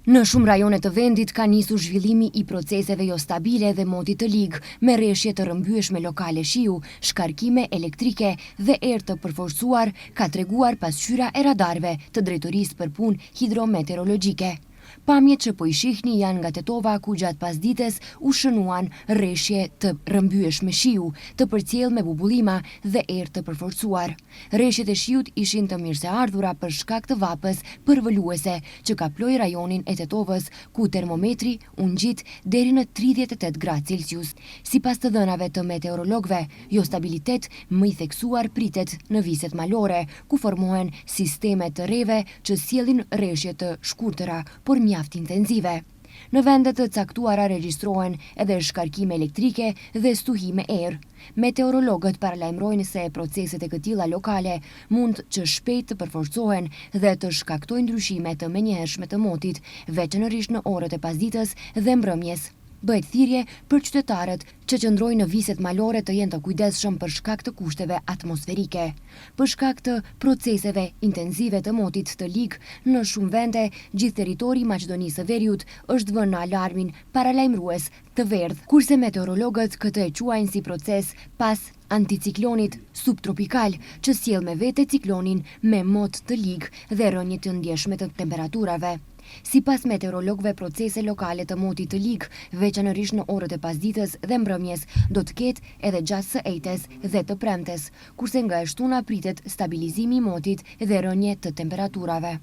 Në shumë rajone të vendit ka nisur zhvillimi i proceseve jo stabile dhe motit të ligë, me rreshje të rrëmbyeshme lokale shiu, shkarkime elektrike dhe erë të përforcuar, ka treguar pasqyra e radarëve të Drejtorisë për Punë Hidrometeorologjike. Pamjet që po i shihni janë nga tetova ku gjatë pasdites u shënuan rreshje të rrëmbyeshme shiu, të përcjell me bubullima dhe erë të përforcuar. Rreshjet e shiut ishin të mirëseardhura për shkak të vapës përvëluese që ka ploj rajonin e Tetovës, ku termometri u ngjit deri në 38 gradë Celsius. Sipas të dhënave të meteorologëve, jo stabilitet më i theksuar pritet në viset malore, ku formohen sisteme të rreve që sjellin rreshje të shkurtëra, por mjaft intenzive. Në vendet të caktuara regjistrohen edhe shkarkime elektrike dhe stuhime erë. Meteorologët paralajmërojnë se proceset e këtilla lokale mund që shpejt të përforcohen dhe të shkaktojnë ndryshime të menjëhershme të motit, veçanërisht në orët e pasdites dhe mbrëmjes. Bëhet thirrje për qytetarët që qëndrojnë në viset malore të jenë të kujdesshëm për shkak të kushteve atmosferike. Për shkak të proceseve intenzive të motit të ligë, në shumë vende, gjithë territori i Maqedonisë së Veriut është vënë në alarmin paralajmërues të verdh, kurse meteorologët këtë e quajnë si proces pas anticiklonit subtropikal, që sjell me vete ciklonin me mot të ligë dhe rënje të ndjeshme të temperaturave. Sipas meteorologëve, procese lokale të motit të ligë, veçanërisht në orët e pasdites dhe mbrëmjes, do të ketë edhe gjatë së ejtes dhe të premtes, kurse nga e shtuna pritet stabilizimi i motit dhe rënje të temperaturave.